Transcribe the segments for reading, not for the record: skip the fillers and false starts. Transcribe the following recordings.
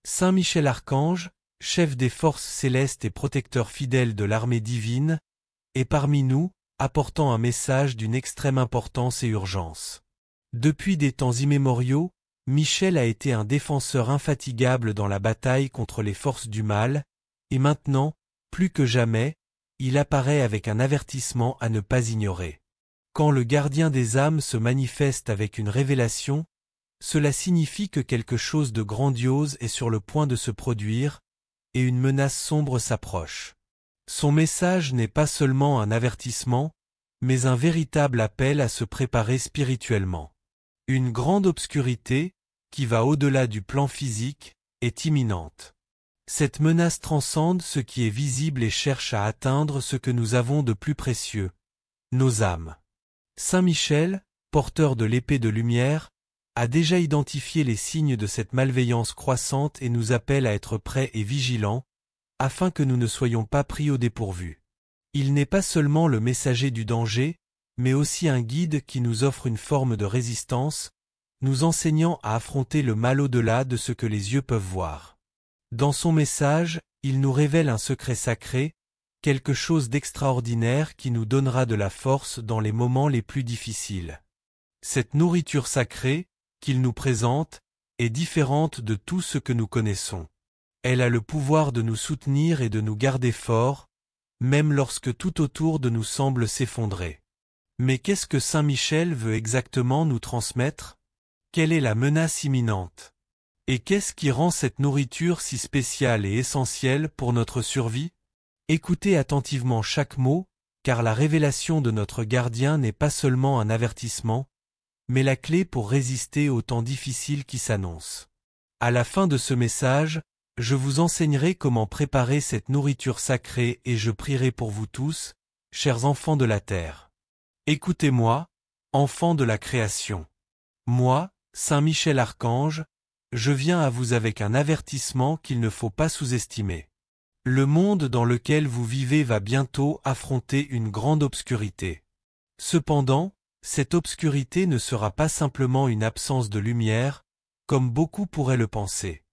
Saint Michel Archange, chef des forces célestes et protecteur fidèle de l'armée divine, est parmi nous, apportant un message d'une extrême importance et urgence. Depuis des temps immémoriaux, Michel a été un défenseur infatigable dans la bataille contre les forces du mal, et maintenant, plus que jamais, il apparaît avec un avertissement à ne pas ignorer. Quand le gardien des âmes se manifeste avec une révélation, cela signifie que quelque chose de grandiose est sur le point de se produire, et une menace sombre s'approche. Son message n'est pas seulement un avertissement, mais un véritable appel à se préparer spirituellement. Une grande obscurité, qui va au-delà du plan physique, est imminente. Cette menace transcende ce qui est visible et cherche à atteindre ce que nous avons de plus précieux, nos âmes. Saint Michel, porteur de l'épée de lumière, a déjà identifié les signes de cette malveillance croissante et nous appelle à être prêts et vigilants, afin que nous ne soyons pas pris au dépourvu. Il n'est pas seulement le messager du danger, mais aussi un guide qui nous offre une forme de résistance, nous enseignant à affronter le mal au-delà de ce que les yeux peuvent voir. Dans son message, il nous révèle un secret sacré, quelque chose d'extraordinaire qui nous donnera de la force dans les moments les plus difficiles. Cette nourriture sacrée, qu'il nous présente, est différente de tout ce que nous connaissons. Elle a le pouvoir de nous soutenir et de nous garder forts, même lorsque tout autour de nous semble s'effondrer. Mais qu'est-ce que Saint Michel veut exactement nous transmettre? Quelle est la menace imminente? Et qu'est-ce qui rend cette nourriture si spéciale et essentielle pour notre survie? Écoutez attentivement chaque mot, car la révélation de notre gardien n'est pas seulement un avertissement, mais la clé pour résister aux temps difficiles qui s'annoncent. À la fin de ce message, je vous enseignerai comment préparer cette nourriture sacrée et je prierai pour vous tous, chers enfants de la terre. Écoutez-moi, enfants de la création. Moi, Saint Michel Archange, je viens à vous avec un avertissement qu'il ne faut pas sous-estimer. Le monde dans lequel vous vivez va bientôt affronter une grande obscurité. Cependant, cette obscurité ne sera pas simplement une absence de lumière, comme beaucoup pourraient le penser.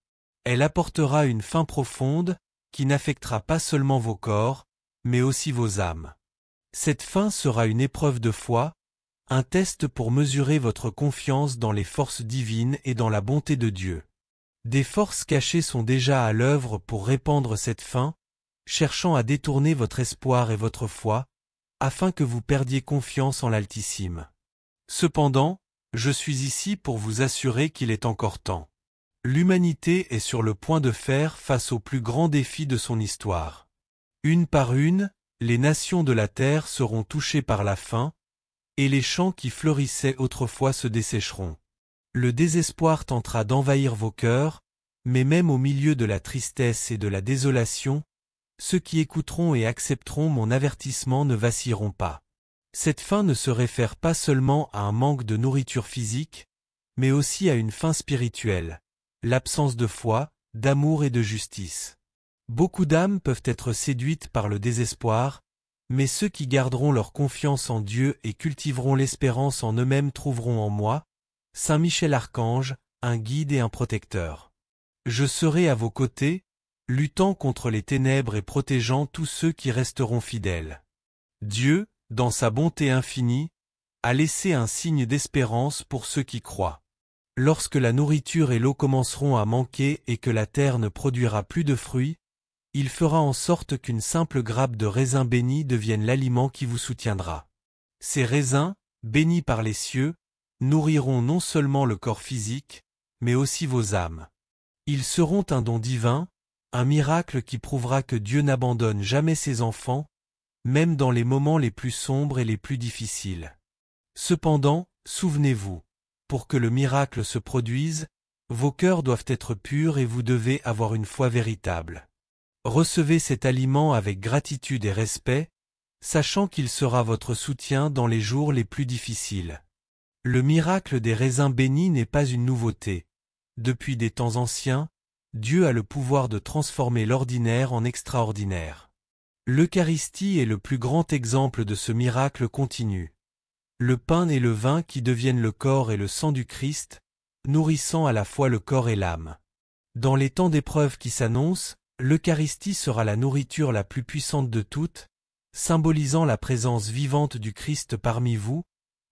Elle apportera une faim profonde, qui n'affectera pas seulement vos corps, mais aussi vos âmes. Cette faim sera une épreuve de foi, un test pour mesurer votre confiance dans les forces divines et dans la bonté de Dieu. Des forces cachées sont déjà à l'œuvre pour répandre cette faim, cherchant à détourner votre espoir et votre foi, afin que vous perdiez confiance en l'Altissime. Cependant, je suis ici pour vous assurer qu'il est encore temps. L'humanité est sur le point de faire face aux plus grands défis de son histoire. Une par une, les nations de la terre seront touchées par la faim, et les champs qui fleurissaient autrefois se dessécheront. Le désespoir tentera d'envahir vos cœurs, mais même au milieu de la tristesse et de la désolation, ceux qui écouteront et accepteront mon avertissement ne vacilleront pas. Cette faim ne se réfère pas seulement à un manque de nourriture physique, mais aussi à une faim spirituelle, l'absence de foi, d'amour et de justice. Beaucoup d'âmes peuvent être séduites par le désespoir, mais ceux qui garderont leur confiance en Dieu et cultiveront l'espérance en eux-mêmes trouveront en moi, Saint Michel Archange, un guide et un protecteur. Je serai à vos côtés, luttant contre les ténèbres et protégeant tous ceux qui resteront fidèles. Dieu, dans sa bonté infinie, a laissé un signe d'espérance pour ceux qui croient. Lorsque la nourriture et l'eau commenceront à manquer et que la terre ne produira plus de fruits, il fera en sorte qu'une simple grappe de raisins bénis devienne l'aliment qui vous soutiendra. Ces raisins, bénis par les cieux, nourriront non seulement le corps physique, mais aussi vos âmes. Ils seront un don divin, un miracle qui prouvera que Dieu n'abandonne jamais ses enfants, même dans les moments les plus sombres et les plus difficiles. Cependant, souvenez-vous, pour que le miracle se produise, vos cœurs doivent être purs et vous devez avoir une foi véritable. Recevez cet aliment avec gratitude et respect, sachant qu'il sera votre soutien dans les jours les plus difficiles. Le miracle des raisins bénis n'est pas une nouveauté. Depuis des temps anciens, Dieu a le pouvoir de transformer l'ordinaire en extraordinaire. L'Eucharistie est le plus grand exemple de ce miracle continu. Le pain et le vin qui deviennent le corps et le sang du Christ, nourrissant à la fois le corps et l'âme. Dans les temps d'épreuve qui s'annoncent, l'Eucharistie sera la nourriture la plus puissante de toutes, symbolisant la présence vivante du Christ parmi vous,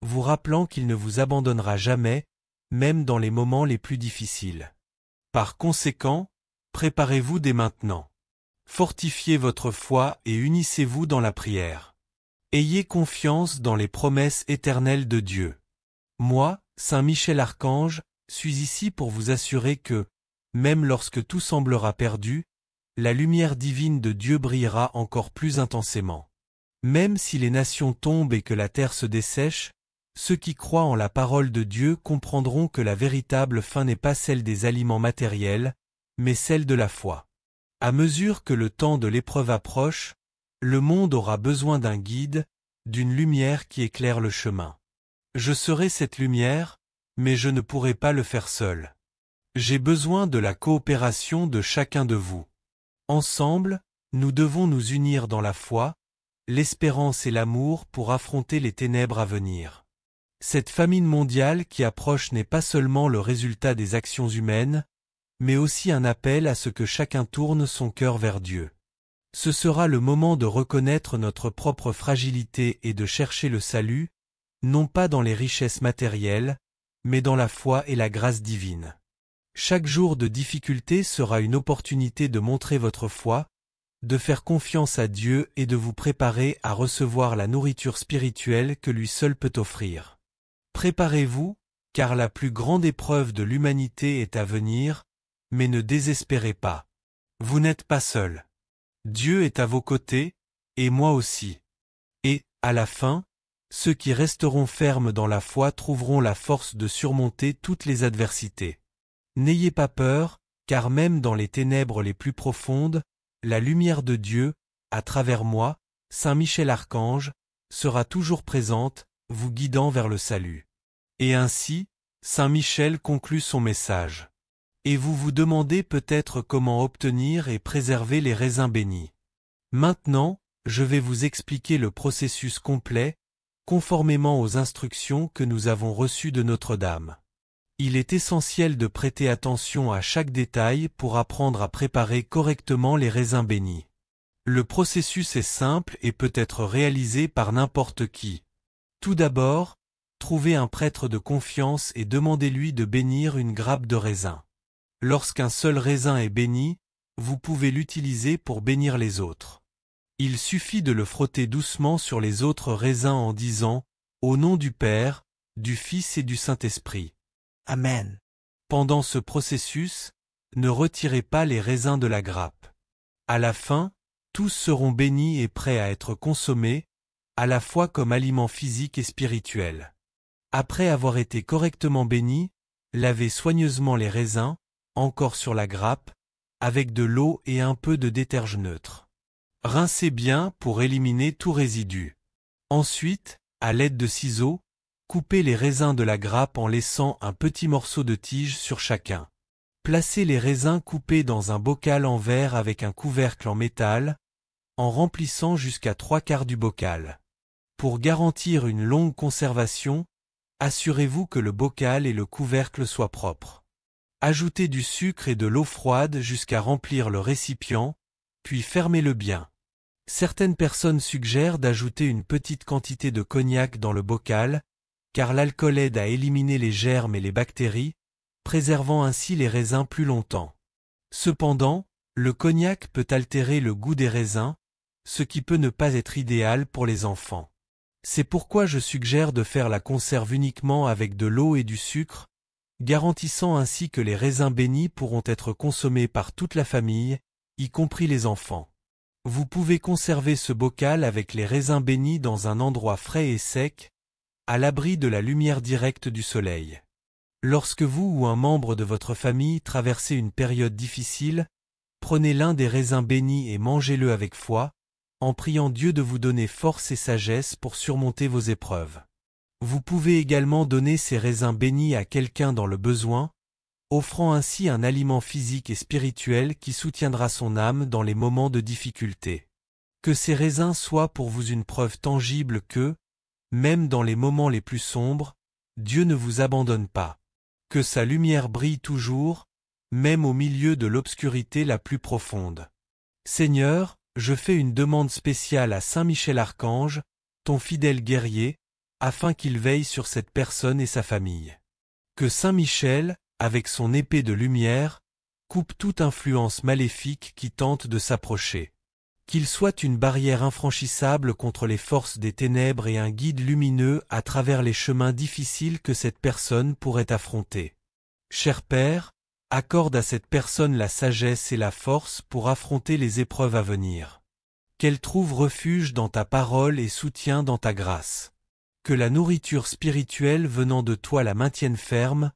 vous rappelant qu'il ne vous abandonnera jamais, même dans les moments les plus difficiles. Par conséquent, préparez-vous dès maintenant. Fortifiez votre foi et unissez-vous dans la prière. Ayez confiance dans les promesses éternelles de Dieu. Moi, Saint Michel Archange, suis ici pour vous assurer que, même lorsque tout semblera perdu, la lumière divine de Dieu brillera encore plus intensément. Même si les nations tombent et que la terre se dessèche, ceux qui croient en la parole de Dieu comprendront que la véritable fin n'est pas celle des aliments matériels, mais celle de la foi. À mesure que le temps de l'épreuve approche, le monde aura besoin d'un guide, d'une lumière qui éclaire le chemin. Je serai cette lumière, mais je ne pourrai pas le faire seul. J'ai besoin de la coopération de chacun de vous. Ensemble, nous devons nous unir dans la foi, l'espérance et l'amour pour affronter les ténèbres à venir. Cette famine mondiale qui approche n'est pas seulement le résultat des actions humaines, mais aussi un appel à ce que chacun tourne son cœur vers Dieu. Ce sera le moment de reconnaître notre propre fragilité et de chercher le salut, non pas dans les richesses matérielles, mais dans la foi et la grâce divine. Chaque jour de difficulté sera une opportunité de montrer votre foi, de faire confiance à Dieu et de vous préparer à recevoir la nourriture spirituelle que lui seul peut offrir. Préparez-vous, car la plus grande épreuve de l'humanité est à venir, mais ne désespérez pas. Vous n'êtes pas seul. Dieu est à vos côtés, et moi aussi. Et, à la fin, ceux qui resteront fermes dans la foi trouveront la force de surmonter toutes les adversités. N'ayez pas peur, car même dans les ténèbres les plus profondes, la lumière de Dieu, à travers moi, Saint Michel Archange, sera toujours présente, vous guidant vers le salut. Et ainsi, Saint Michel conclut son message. Et vous vous demandez peut-être comment obtenir et préserver les raisins bénis. Maintenant, je vais vous expliquer le processus complet, conformément aux instructions que nous avons reçues de Notre-Dame. Il est essentiel de prêter attention à chaque détail pour apprendre à préparer correctement les raisins bénis. Le processus est simple et peut être réalisé par n'importe qui. Tout d'abord, trouvez un prêtre de confiance et demandez-lui de bénir une grappe de raisin. Lorsqu'un seul raisin est béni, vous pouvez l'utiliser pour bénir les autres. Il suffit de le frotter doucement sur les autres raisins en disant « Au nom du Père, du Fils et du Saint-Esprit ». Amen. Pendant ce processus, ne retirez pas les raisins de la grappe. À la fin, tous seront bénis et prêts à être consommés, à la fois comme aliments physiques et spirituels. Après avoir été correctement bénis, lavez soigneusement les raisins, encore sur la grappe, avec de l'eau et un peu de déterge neutre. Rincez bien pour éliminer tout résidu. Ensuite, à l'aide de ciseaux, coupez les raisins de la grappe en laissant un petit morceau de tige sur chacun. Placez les raisins coupés dans un bocal en verre avec un couvercle en métal, en remplissant jusqu'à 3/4 du bocal. Pour garantir une longue conservation, assurez-vous que le bocal et le couvercle soient propres. Ajoutez du sucre et de l'eau froide jusqu'à remplir le récipient, puis fermez-le bien. Certaines personnes suggèrent d'ajouter une petite quantité de cognac dans le bocal, car l'alcool aide à éliminer les germes et les bactéries, préservant ainsi les raisins plus longtemps. Cependant, le cognac peut altérer le goût des raisins, ce qui peut ne pas être idéal pour les enfants. C'est pourquoi je suggère de faire la conserve uniquement avec de l'eau et du sucre, garantissant ainsi que les raisins bénis pourront être consommés par toute la famille, y compris les enfants. Vous pouvez conserver ce bocal avec les raisins bénis dans un endroit frais et sec, à l'abri de la lumière directe du soleil. Lorsque vous ou un membre de votre famille traversez une période difficile, prenez l'un des raisins bénis et mangez-le avec foi, en priant Dieu de vous donner force et sagesse pour surmonter vos épreuves. Vous pouvez également donner ces raisins bénis à quelqu'un dans le besoin, offrant ainsi un aliment physique et spirituel qui soutiendra son âme dans les moments de difficulté. Que ces raisins soient pour vous une preuve tangible que, même dans les moments les plus sombres, Dieu ne vous abandonne pas. Que sa lumière brille toujours, même au milieu de l'obscurité la plus profonde. Seigneur, je fais une demande spéciale à Saint Michel Archange, ton fidèle guerrier, afin qu'il veille sur cette personne et sa famille. Que Saint Michel, avec son épée de lumière, coupe toute influence maléfique qui tente de s'approcher. Qu'il soit une barrière infranchissable contre les forces des ténèbres et un guide lumineux à travers les chemins difficiles que cette personne pourrait affronter. Cher Père, accorde à cette personne la sagesse et la force pour affronter les épreuves à venir. Qu'elle trouve refuge dans ta parole et soutien dans ta grâce. Que la nourriture spirituelle venant de toi la maintienne ferme,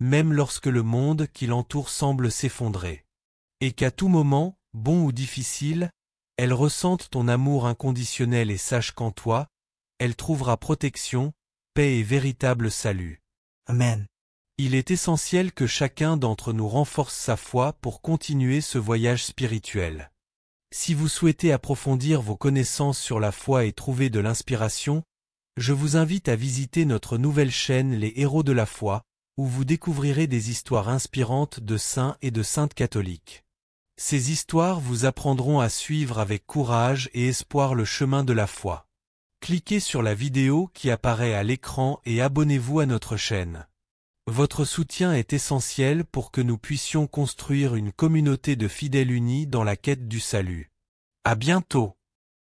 même lorsque le monde qui l'entoure semble s'effondrer. Et qu'à tout moment, bon ou difficile, elle ressente ton amour inconditionnel et sache qu'en toi, elle trouvera protection, paix et véritable salut. Amen. Il est essentiel que chacun d'entre nous renforce sa foi pour continuer ce voyage spirituel. Si vous souhaitez approfondir vos connaissances sur la foi et trouver de l'inspiration, je vous invite à visiter notre nouvelle chaîne Les Héros de la foi, où vous découvrirez des histoires inspirantes de saints et de saintes catholiques. Ces histoires vous apprendront à suivre avec courage et espoir le chemin de la foi. Cliquez sur la vidéo qui apparaît à l'écran et abonnez-vous à notre chaîne. Votre soutien est essentiel pour que nous puissions construire une communauté de fidèles unis dans la quête du salut. À bientôt!